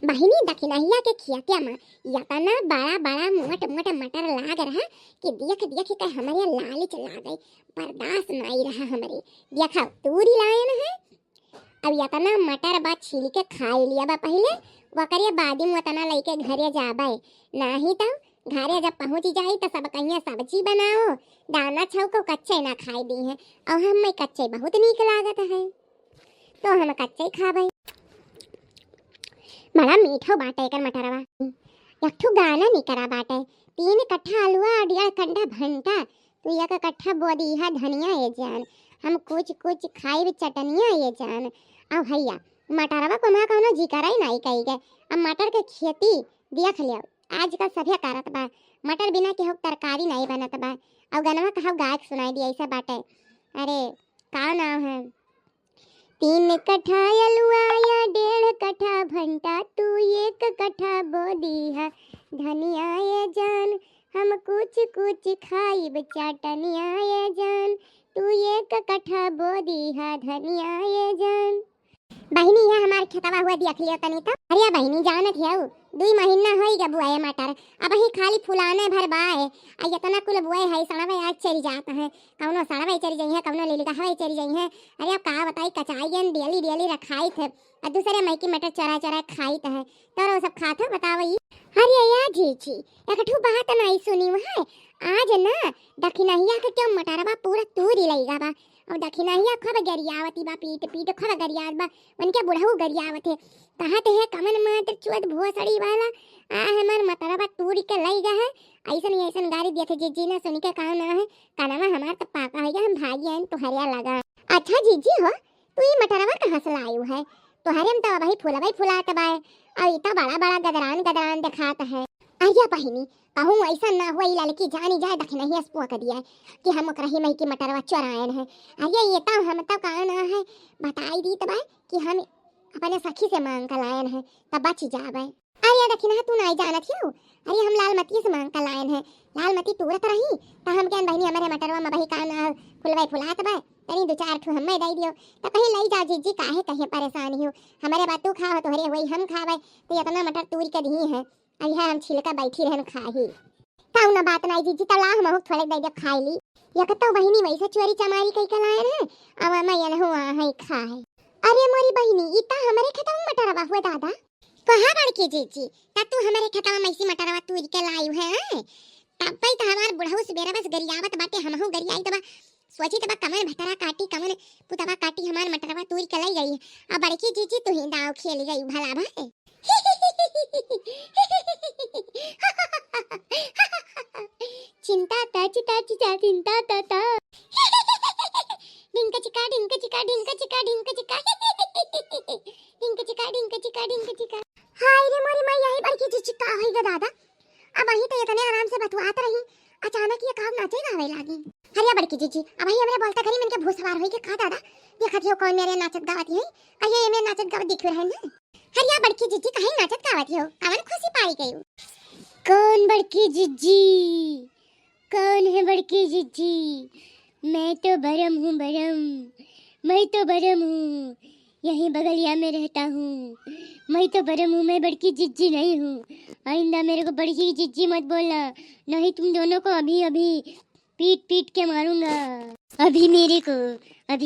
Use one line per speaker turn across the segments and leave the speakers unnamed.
बहिनी दखिनहिया के खियातिया में यतना बड़ा बड़ा मोट मोट मटर लाग रहा कि देख देख के हमारे लालच ला गई, बर्दाश्त नहीं रहा हमारे। देखा तूरी लायन है, अब यतना मटर बा छील के खाई लिया बा पहले, वकरे बाद में उतना लेके घरे जाबे, नहीं तो घरे जब पहुंच जाई तो सब कहिया सब्जी बनाओ, दाना छौको कच्चे ना खाई दी है। और हम कच्चे बहुत नीक लागत है तो हम कच्चे खाबे। बड़ा मीठो बाटे कर मटरवा। एकठो गाना निकरा बाटे, 3 कट्ठा आलुआ 1.5 कंडा भंटा, तू 1 कट्ठा बोदिहा धनिया ये जान, हम कुछ कुछ खाइब चटनिया ये जान। अब भैया मटरवा को मां कौनो जिकरा ही नहीं कही गए। अब मटर के खेती देख लियो आजकल सभे करत बा, मटर बिना के तरकारी नहीं बनत बा। और गनवा कहब गायक सुनाई दी ऐसा बाटे, अरे का नाम है, 3 कट्ठा आलुआ या 1.5 कट्ठा भंटा, तू 1 कट्ठा बोदिहा धनिया ये जान, हम कुछ कुछ खाइब चटनिया ये जान, तू 1 कट्ठा बोदिहा धनिया ये जान। बहिनी यह हमार खेतवा हुआ देख लियो तनी तो। अरे बहिनी जानत है 2 महीना होई गए बुआए मटर, अब ही खाली फुलाने भर बाए। आ इतना कुल बुआए है, सड़वे आज चरी जाता है, कौनो सड़वे चरी जाई है, कौनो लीलका हवे चरी जाई है। अरे अब का बताई कचाईन डेली डेली रखाई थे, और दूसरे मई की मटर चोरा चोरा खाई है, तो वो सब खाते बतावई। अरे या जीची एकठू बात नहीं सुनी है, आज ना दखिनहिया के क्यों मटरवा पूरा तूरी लईगा बा, और दखिनहिया खब गरियावती बा, पीट पीट खब गरियावत बा, उनके बुढ़ऊ गरियावत है। कहते है कमन मात्र चुत भोसड़ी वाला आ हमर मटरवा तूरी के लईगा है। ऐसन ऐसन गाड़ी देखे जीजी ने सुन के कहा ना है, कानवा हमार तो पाका है, हम भागी आइन तो हरिया लगा। अच्छा जीजी हो, तू ये मटरवा कहाँ से लायू है, तो हरियम तो भाई फुलवाई फुलात बा, और इतना बड़ा बड़ा गदरान गदरान दिखाता है। आया बहिनी कहूँ ऐसा ना हुआ लड़की जानी जाए दखिनहिया स्पुआ कर दिया कि हम रही मही की मटरवा चोरायन है। अरे ये तो हम तो कहा ना है, बताई दी तब कि हम अपने सखी से मांग कर लायन है, तब बच जाबे। अरे दखिनहा तू नहीं जानत हो, अरे हम लालमती से मांग कर लायन है, लालमती तुरत रही तो हम क्या बहनी हमारे मटरवा में बही कान फुलवाई फुलात बा, तनी 2-4 ठो हमें दे दियो, तो कहीं लई जा जीजी काहे कहे परेशानी हो, हमारे बात तू खाओ तो हरे वही हम खावे, तो इतना मटर तूरी के दी है, अइहा हम छिलका बैठी रहन खाही। काऊ ना बात नहीं जीजी तला हम थोड़े दे दे खाई ली, या कतो बहिनी वैसे चोरी चमारी कई के लायन है, अब मैं यन हुआ है खाए। अरे मोरी बहिनी इता हमारे खेतवा में मटरवा हुआ दादा, कहां बड़की जीजी ता तू हमारे खेतवा में ऐसी मटरवा तूरी के लायू है, तब पे तो हमार बुढ़ऊ सुबेरा बस गरियावत बाटे, हमहु गरियाई तबा सोची तबा कमन भटरा काटी कमन पुतवा काटी हमार मटरवा तूरी के लाई गई। अब बड़की जीजी तू ही दाव खेल गई भला भाई। चिंता ताची ताची चा चिंता ताता डिंक चिका डिंक चिका डिंक चिका डिंक चिका डिंक चिका डिंक चिका डिंक चिका। हाय रे मोरी मां यही बड़की जी चिका है ग दादा, अब वही तो इतने आराम से बतवात रही, अचानक ये काम नाचे गावे लागी। हरिया बड़की जीजी अब ही हमरे बोलता करी मन के भूसवार होई के का दादा देखत हो कौन मेरे नाचत गावत है, कहिए ये मेरे नाचत गावत दिख रहा है ना। हरिया बड़की जीजी कहीं नाचत गावत हो, कवन खुशी पाई गई। कौन बड़की जीजी, कौन है बड़की जीजी, मैं तो बरम हूँ बरम, मैं तो बरम हूँ, यहीं बगलिया में रहता हूँ, मैं तो बरम हूँ, मैं बड़की जिज्जी नहीं हूँ। आइंदा मेरे को बड़की जिज्जी मत बोलना, नहीं तुम दोनों को अभी अभी पीट पीट के मारूंगा। अभी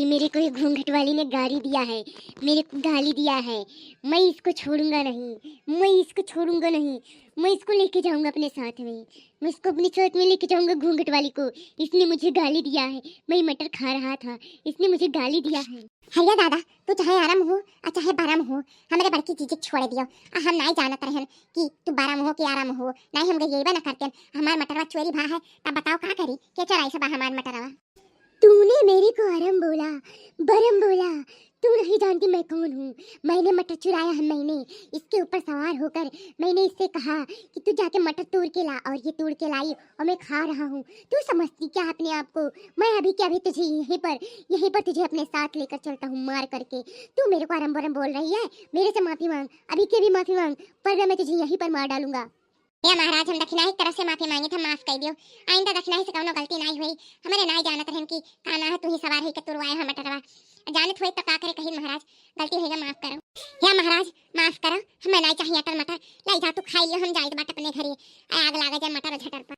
मेरे को एक घूंघट वाली ने गाली दिया है, मेरे को गाली दिया है, मैं इसको छोड़ूंगा नहीं, मैं इसको छोड़ूंगा नहीं, मैं इसको लेके जाऊंगा अपने साथ में, मैं इसको अपने साथ में लेके जाऊंगा घूंघट वाली को। इसने मुझे गाली दिया है, मैं मटर खा रहा था, इसने मुझे गाली दिया है। हरिया दादा तू चाहे आराम हो और चाहे बाराम हो, हमारे बड़की चीजें छोड़ दियो, हम नहीं जानत रहन कि तू बाराम हो कि आराम हो, नहीं हम गईबा न करते, हमार मटरवा चोरी भा है, तब बताओ का करी के चोराई सब हमार मटरवा। तूने मेरे को आराम बोला, बरम बोला, तू नहीं जानती मैं कौन हूँ, मैंने मटर चुराया है, मैंने इसके ऊपर सवार होकर मैंने इससे कहा कि तू जाके मटर तोड़ के ला, और ये तोड़ के लाई और मैं खा रहा हूँ। तू समझती क्या अपने आप को, मैं अभी क्या अभी तुझे यहीं पर तुझे अपने साथ लेकर चलता हूँ मार करके। तू मेरे को आराम बरम बोल रही है, मेरे से माफी मांग, अभी के भी माफी मांग, पर मैं तुझे यहीं पर मार डालूंगा। हे महाराज, हम दक्षिणाही तरफ से माफी मांगे थे, माफ कर दियो। आइंदा दक्षिणाही से कौनो गलती नहीं हुई। हमारे नहीं जानत रहन की काना है तू ही सवार है के तुरवाए हम मटरवा। जानत होई तो का करे कही महाराज, गलती होएगा माफ करो। हे महाराज माफ करो, हमें नहीं चाहिए अटर मटर। लाई जा तू खाई लियो, हम जाइत बाट अपने घरे। आग लागे जाए मटर झटर पर।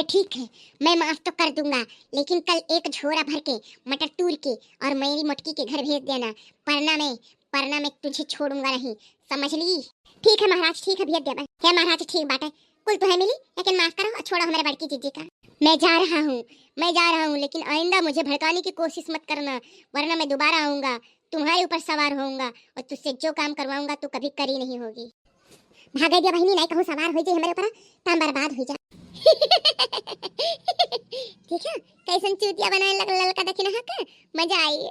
ठीक है, मैं माफ तो कर दूंगा, लेकिन कल एक झोरा भर के मटर तूर के और मेरी मोटकी के घर भेज देना। परना में तुझे छोड़ूंगा नहीं, समझ ली? ठीक है महाराज, ठीक है, भेज दे। हे महाराज ठीक बात है, कुल तो है मिली, लेकिन माफ करो और छोड़ो हमारे बड़की जीजी का। मैं जा रहा हूँ, लेकिन आइंदा मुझे भड़काने की कोशिश मत करना, वरना मैं दोबारा आऊंगा, तुम्हारे ऊपर सवार होऊंगा और तुझसे जो काम करवाऊंगा तू कभी करी नहीं होगी। भाग दिया बहिनी, नहीं कहूँ सवार हो जाए हमारे ऊपर, ताम बर्बाद हो जा। ठीक है, कैसन चूतिया बनाए लग ललका दक्षिणा का, मजा आई।